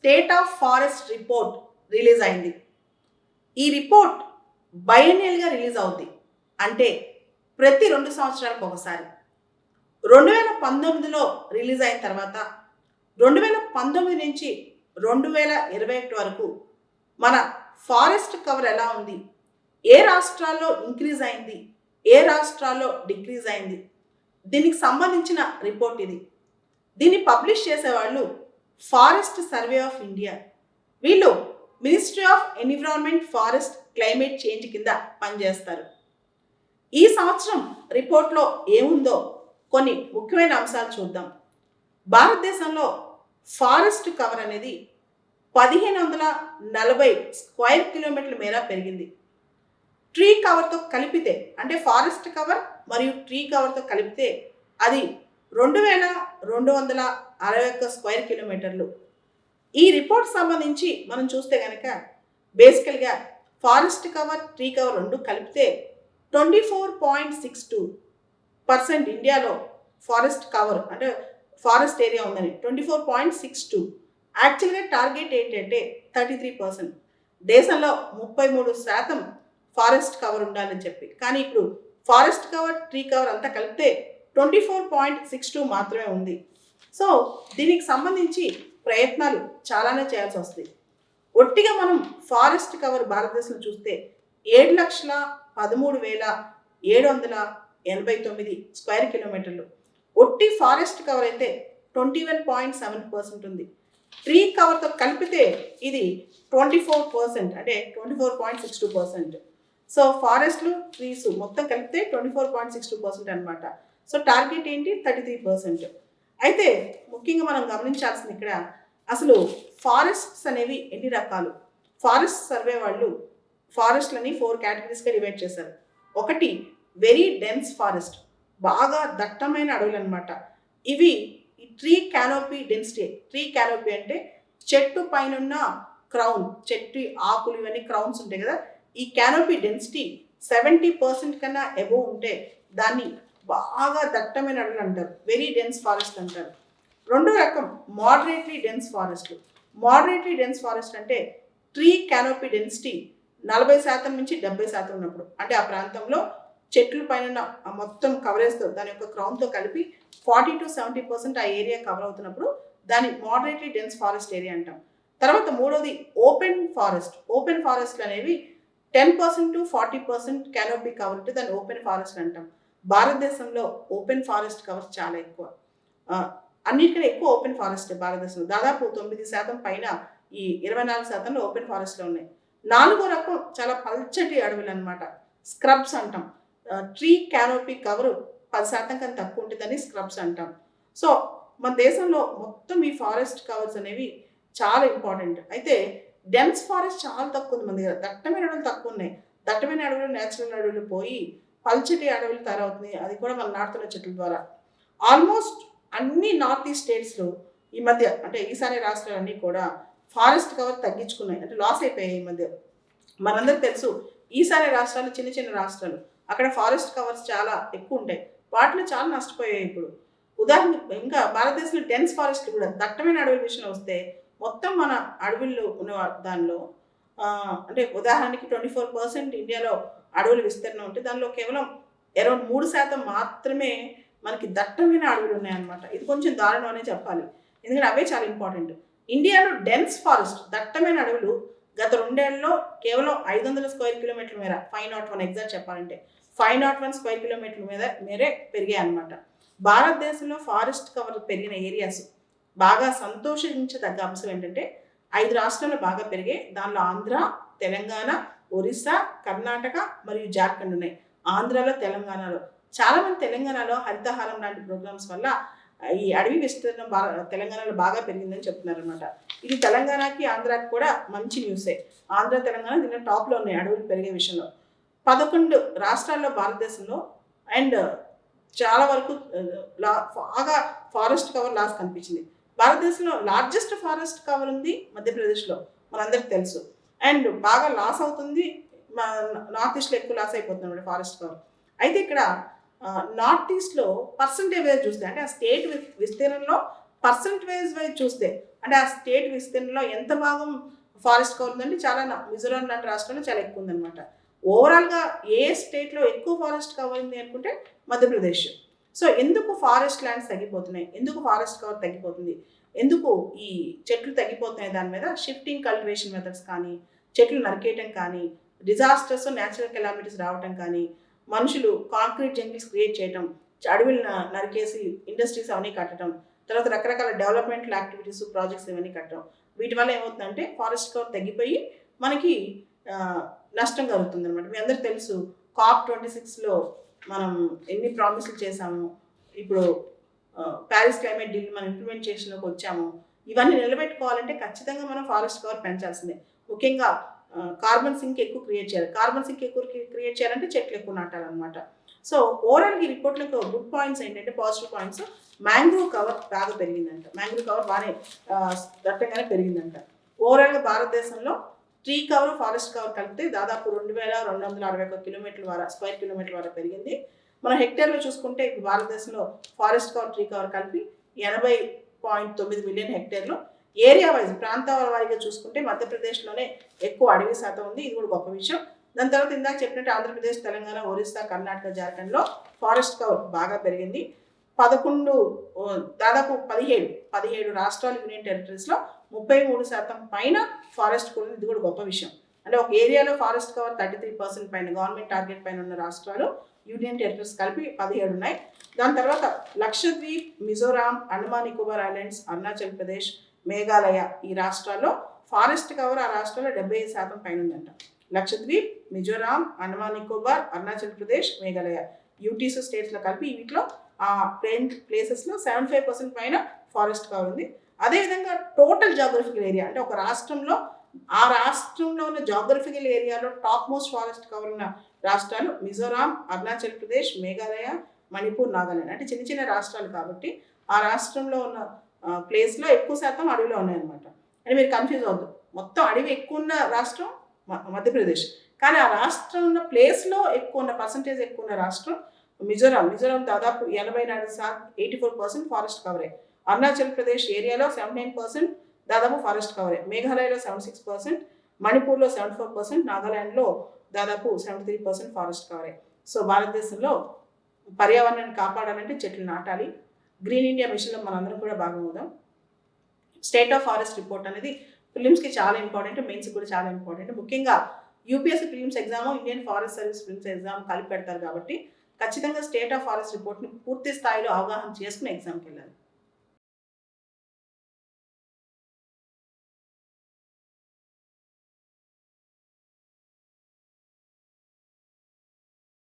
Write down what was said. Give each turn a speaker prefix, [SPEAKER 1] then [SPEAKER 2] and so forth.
[SPEAKER 1] State of forest report release అయింది. ఈ report బైఎన్నియల్గా release అవుద్ది. అంటే ప్రతి 2 సంవత్సరాలకు ఒకసారి. 2019లో రిలీజ్ అయిన తర్వాత 2019 నుంచి 2021 వరకు మన ఫారెస్ట్ కవర్ ఎలా ఉంది, ఏ రాష్ట్రాల్లో ఇంక్రీజ్ అయింది, ఏ రాష్ట్రాల్లో డిక్రీజ్ అయింది, దీనికి సంబంధించిన రిపోర్ట్ ఇది. దీన్ని పబ్లిష్ చేసేవాళ్ళు ఫారెస్ట్ సర్వే ఆఫ్ ఇండియా. వీళ్ళు ministry of environment, forest, climate change కింద పనిచేస్తారు. ఈ సంవత్సరం రిపోర్ట్లో ఏముందో కొన్ని ముఖ్యమైన అంశాలు చూద్దాం. భారతదేశంలో ఫారెస్ట్ కవర్ అనేది 1540 స్క్వేర్ కిలోమీటర్ల మేర పెరిగింది. ట్రీ కవర్తో కలిపితే, అంటే ఫారెస్ట్ కవర్ మరియు ట్రీ కవర్తో కలిపితే అది 2261 స్క్వేర్ కిలోమీటర్లు. ఈ రిపోర్ట్ సంబంధించి మనం చూస్తే కనుక బేసికల్గా ఫారెస్ట్ కవర్, ట్రీ కవర్ రెండు కలిపితే 24.62% ఇండియాలో ఫారెస్ట్ కవర్ అంటే ఫారెస్ట్ ఏరియా ఉందని 24.62. యాక్చువల్గా టార్గెట్ ఏంటంటే 33%. దేశంలో 33% ఫారెస్ట్ కవర్ ఉండాలని చెప్పి, కానీ ఇప్పుడు ఫారెస్ట్ కవర్, ట్రీ కవర్ అంతా కలిపితే 24.62 మాత్రమే ఉంది. సో దీనికి సంబంధించి ప్రయత్నాలు చాలానే చేయాల్సి వస్తుంది. ఒట్టిగా మనం ఫారెస్ట్ కవర్ భారతదేశంలో చూస్తే 7,13,789 స్క్వేర్ కిలోమీటర్లు. ఒట్టి ఫారెస్ట్ కవర్ అయితే 21.7% ఉంది. ట్రీ కవర్తో కలిపితే ఇది 24%, అంటే 24.62%. సో ఫారెస్ట్లు, ట్రీస్ మొత్తం కలిపితే 24.62% అనమాట. సో టార్గెట్ ఏంటి? 33%. అయితే ముఖ్యంగా మనం గమనించాల్సింది ఇక్కడ అసలు ఫారెస్ట్స్ అనేవి ఎన్ని రకాలు. ఫారెస్ట్ సర్వే వాళ్ళు ఫారెస్ట్లని 4 కేటగిరీస్గా డివైడ్ చేశారు. ఒకటి వెరీ డెన్స్ ఫారెస్ట్, బాగా దట్టమైన అడవులు అనమాట. ఇవి tree canopy density. Tree canopy అంటే చెట్టు పైన క్రౌన్, చెట్టు ఆకులు ఇవన్నీ క్రౌన్స్ ఉంటాయి కదా, ఈ క్యానోపీ డెన్సిటీ 70% కన్నా అబోవ్ ఉంటే దాన్ని బాగా దట్టమైన అడవులు అంటారు, వెరీ డెన్స్ ఫారెస్ట్ అంటారు. రెండో రకం మోడరేట్లీ డెన్స్ ఫారెస్ట్లు. మోడరేట్లీ డెన్స్ ఫారెస్ట్ అంటే ట్రీ క్యానోపీ డెన్సిటీ 40% నుంచి 70% ఉన్నప్పుడు, అంటే ఆ ప్రాంతంలో చెట్ల పైన మొత్తం కవరేజ్తో దాని యొక్క క్రౌన్తో కలిపి 40 to 70% ఆ ఏరియా కవర్ అవుతున్నప్పుడు దాన్ని మోడరేట్లీ డెన్స్ ఫారెస్ట్ ఏరియా అంటాం. తర్వాత మూడోది ఓపెన్ ఫారెస్ట్. ఓపెన్ ఫారెస్ట్ అనేవి 10% to 40% క్యానోపీ కవర్ ఉంటే దాన్ని ఓపెన్ ఫారెస్ట్ అంటాం. భారతదేశంలో ఓపెన్ ఫారెస్ట్ కవర్ చాలా ఎక్కువ. అన్నిటికన్నా ఎక్కువ ఓపెన్ ఫారెస్ట్ భారతదేశంలో దాదాపు 9% పైన ఈ 24% ఓపెన్ ఫారెస్ట్లో ఉన్నాయి. నాలుగో రకం చాలా పల్చటి అడవులు అనమాట, స్క్రబ్స్ అంటాం. ట్రీ క్యానోపీ కవర్ 10% కన్నా తక్కువ ఉంటే దాన్ని స్క్రబ్స్ అంటాం. సో మన దేశంలో మొత్తం ఈ ఫారెస్ట్ కవర్స్ అనేవి చాలా ఇంపార్టెంట్. అయితే డెన్స్ ఫారెస్ట్ చాలా తక్కువ ఉంది మన దగ్గర. దట్టమైన అడవులు తక్కువ ఉన్నాయి. దట్టమైన అడవులు, నేచురల్ అడవులు పోయి పల్చటి అడవులు తయారవుతున్నాయి, అది కూడా మనం నాటుతున్న చెట్ల ద్వారా. ఆల్మోస్ట్ అన్ని నార్త్ ఈస్ట్ స్టేట్స్లో ఈ మధ్య, అంటే ఈశాన్య రాష్ట్రాలన్నీ కూడా ఫారెస్ట్ కవర్ తగ్గించుకున్నాయి, అంటే లాస్ అయిపోయాయి ఈ మధ్య. మనందరికి తెలుసు ఈశాన్య రాష్ట్రాలు చిన్న చిన్న రాష్ట్రాలు, అక్కడ ఫారెస్ట్ కవర్స్ చాలా ఎక్కువ ఉంటాయి, వాటిలో చాలా నష్టపోయాయి ఇప్పుడు. ఉదాహరణ ఇంకా భారతదేశంలో డెన్స్ ఫారెస్ట్ కూడా, దట్టమైన అడవుల విషయంలో వస్తే మొత్తం మన అడవుల్లో ఉన్న దానిలో అంటే ఉదాహరణకి 24% ఇండియాలో అడవుల విస్తీర్ణం ఉంటే దానిలో కేవలం అరౌండ్ 3% మాత్రమే మనకి దట్టమైన అడవులు ఉన్నాయన్నమాట. ఇది కొంచెం దారుణం అనే చెప్పాలి, ఎందుకంటే అవే చాలా ఇంపార్టెంట్. ఇండియాలో డెన్స్ ఫారెస్ట్, దట్టమైన అడవులు గత 2 ఏళ్లలో కేవలం 500 స్క్వేర్ కిలోమీటర్ల మేర, 501 ఎగ్జాక్ట్ చెప్పాలంటే 501 స్క్వేర్ కిలోమీటర్ల మేరే పెరిగాయి అనమాట. భారతదేశంలో ఫారెస్ట్ కవర్ పెరిగిన ఏరియాస్ బాగా సంతోషించదగ్గ అంశం ఏంటంటే 5 రాష్ట్రాలు బాగా పెరిగాయి. దానిలో ఆంధ్ర, తెలంగాణ, ఒరిస్సా, కర్ణాటక మరియు జార్ఖండ్ ఉన్నాయి. ఆంధ్రాలో, తెలంగాణలో చాలామంది తెలంగాణలో హరితహారం లాంటి ప్రోగ్రామ్స్ వల్ల ఈ అడవి విస్తీర్ణం తెలంగాణలో బాగా పెరిగిందని చెప్తున్నారు అనమాట. ఇది తెలంగాణకి, ఆంధ్రాకి కూడా మంచి న్యూసే. ఆంధ్ర, తెలంగాణ దీనిలో టాప్లో ఉన్నాయి అడవులు పెరిగే విషయంలో. 11 రాష్ట్రాల్లో భారతదేశంలో అండ్ చాలా వరకు బాగా ఫారెస్ట్ కవర్ లాస్ కనిపించింది. భారతదేశంలో లార్జెస్ట్ ఫారెస్ట్ కవర్ ఉంది మధ్యప్రదేశ్లో, మనందరికి తెలుసు. అండ్ బాగా లాస్ అవుతుంది, నార్త్ ఈస్ట్లో ఎక్కువ లాస్ అయిపోతుంది ఫారెస్ట్ కవర్. అయితే ఇక్కడ నార్త్ ఈస్ట్లో పర్సంటేజ్ వైజ్ చూస్తే, అంటే ఆ స్టేట్ విస్తీర్ణంలో పర్సంటేజ్ వైజ్ చూస్తే అంటే ఆ స్టేట్ విస్తీర్ణంలో ఎంత భాగం ఫారెస్ట్ కవర్ ఉందంటే చాలా మిజోరాం లాంటి రాష్ట్రాల్లో చాలా ఎక్కువ ఉందన్నమాట. ఓవరాల్గా ఏ స్టేట్లో ఎక్కువ ఫారెస్ట్ కవర్ ఉంది అనుకుంటే మధ్యప్రదేశ్. సో ఎందుకు ఫారెస్ట్ ల్యాండ్స్ తగ్గిపోతున్నాయి, ఎందుకు ఫారెస్ట్ కవర్ తగ్గిపోతుంది, ఎందుకు ఈ చెట్లు తగ్గిపోతున్నాయి, దాని మీద షిఫ్టింగ్ కల్టివేషన్ మెథడ్స్ కానీ, చెట్లు నరికేయటం కానీ, డిజాస్టర్స్ న్యాచురల్ కెలామిటీస్ రావటం కానీ, మనుషులు కాంక్రీట్ జంగిల్స్ క్రియేట్ చేయటం, అడవులను నరికేసి ఇండస్ట్రీస్ అవన్నీ కట్టడం, తర్వాత రకరకాల డెవలప్మెంటల్ యాక్టివిటీస్ ప్రాజెక్ట్స్ ఇవన్నీ కట్టడం, వీటి వల్ల ఏమవుతుందంటే ఫారెస్ట్ కవర్ తగ్గిపోయి మనకి నష్టం కలుగుతుంది అనమాట. మీ అందరికీ తెలుసు COP26లో మనం ఎన్ని ప్రామిస్లు చేశాము, ఇప్పుడు ప్యారిస్ క్లైమేట్ డీల్ మనం ఇంప్లిమెంటేషన్లోకి వచ్చాము. ఇవన్నీ నిలబెట్టుకోవాలంటే ఖచ్చితంగా మనం ఫారెస్ట్ కవర్ పెంచాల్సిందే. ముఖ్యంగా కార్బన్ సింక్ ఎక్కువ క్రియేట్ చేయాలి. కార్బన్ సింక్ ఎక్కువ క్రియేట్ చేయాలంటే చెట్లు ఎక్కువ నాటాలన్నమాట. సో ఓవరాల్ ఈ రిపోర్ట్లో గుడ్ పాయింట్స్ ఏంటంటే, పాజిటివ్ పాయింట్స్, మ్యాంగ్రూవ్ కవర్ బాగా పెరిగిందంట. మ్యాంగ్రూవ్ కవర్ బాగానే దట్టంగానే పెరిగిందంట. ఓవరాల్గా భారతదేశంలో ట్రీ కవర్ ఫారెస్ట్ కవర్ కలిపితే దాదాపు 2261 కిలోమీటర్ల స్క్వేర్ కిలోమీటర్ల వరకు పెరిగింది. మనం హెక్టేర్లో చూసుకుంటే ఇప్పుడు భారతదేశంలో ఫారెస్ట్ కవర్ ట్రీ కవర్ కలిపి 80.9 మిలియన్ హెక్టేర్లు. ఏరియా వైజ్ ప్రాంతాల వారీగా చూసుకుంటే మధ్యప్రదేశ్లోనే ఎక్కువ అడవి శాతం ఉంది. ఇది కూడా గొప్ప విషయం. దాని తర్వాత ఇందాక చెప్పినట్టు ఆంధ్రప్రదేశ్, తెలంగాణ, ఒరిస్సా, కర్ణాటక, జార్ఖండ్లో ఫారెస్ట్ కవర్ బాగా పెరిగింది. దాదాపు 17 రాష్ట్రాలు, యూనియన్ టెరిటరీస్లో 33% పైన ఫారెస్ట్ కవర్. ఇది కూడా గొప్ప విషయం. అంటే ఒక ఏరియాలో ఫారెస్ట్ కవర్ 33% పైన గవర్నమెంట్ టార్గెట్ పైన ఉన్న రాష్ట్రాలు, యూనియన్ టెరిటరీస్ కలిపి 17 ఉన్నాయి. దాని తర్వాత లక్షద్వీప్, మిజోరాం, అండమాన్ నికోబార్ ఐలాండ్స్, అరుణాచల్ ప్రదేశ్, మేఘాలయ ఈ రాష్ట్రాల్లో ఫారెస్ట్ కవర్ ఆ రాష్ట్రాల్లో 75% పైన ఉందంట. లక్షద్వీప్, మిజోరాం, అండమాన్ నికోబార్, అరుణాచల్ ప్రదేశ్, మేఘాలయ యూటీసీ స్టేట్స్లో కలిపి వీటిలో ఆ ప్లేసెస్లో 75% పైన ఫారెస్ట్ కవర్ ఉంది. అదేవిధంగా టోటల్ జాగ్రఫికల్ ఏరియా అంటే ఒక రాష్ట్రంలో ఆ రాష్ట్రంలో ఉన్న జాగ్రఫికల్ ఏరియాలో టాప్ మోస్ట్ ఫారెస్ట్ కవర్ ఉన్న రాష్ట్రాలు మిజోరాం, అరుణాచల్ ప్రదేశ్, మేఘాలయ, మణిపూర్, నాగాలాండ్. అంటే చిన్న చిన్న రాష్ట్రాలు కాబట్టి ఆ రాష్ట్రంలో ఉన్న ప్లేస్లో ఎక్కువ శాతం అడవిలో ఉన్నాయన్నమాట. అంటే మీరు కన్ఫ్యూజ్ అవ్వద్దు, మొత్తం అడవి ఎక్కువ ఉన్న రాష్ట్రం మధ్యప్రదేశ్, కానీ ఆ రాష్ట్రం ఉన్న ప్లేస్లో ఎక్కువ ఉన్న పర్సంటేజ్ ఎక్కువ ఉన్న రాష్ట్రం మిజోరాం దాదాపు 84% ఫారెస్ట్ కవరే. అరుణాచల్ ప్రదేశ్ ఏరియాలో 79% దాదాపు ఫారెస్ట్ కవరే. మేఘాలయలో 76%, మణిపూర్లో 74%, నాగాలాండ్లో దాదాపు 73% ఫారెస్ట్ కవరే. సో భారతదేశంలో పర్యావరణాన్ని కాపాడాలంటే చెట్లు నాటాలి. గ్రీన్ ఇండియా మిషన్లో మనందరం కూడా భాగమవుదాం. స్టేట్ ఆఫ్ ఫారెస్ట్ రిపోర్ట్ అనేది ప్రిలిమ్స్కి చాలా ఇంపార్టెంట్, మెయిన్స్కి కూడా చాలా ఇంపార్టెంట్. ముఖ్యంగా UPSC prelims exam, Indian forest service prelims exam కలిపి పెడతారు కాబట్టి ఖచ్చితంగా స్టేట్ ఆఫ్ ఫారెస్ట్ రిపోర్ట్ని పూర్తి స్థాయిలో అవగాహన చేసుకుని ఎగ్జామ్కి వెళ్ళాలి.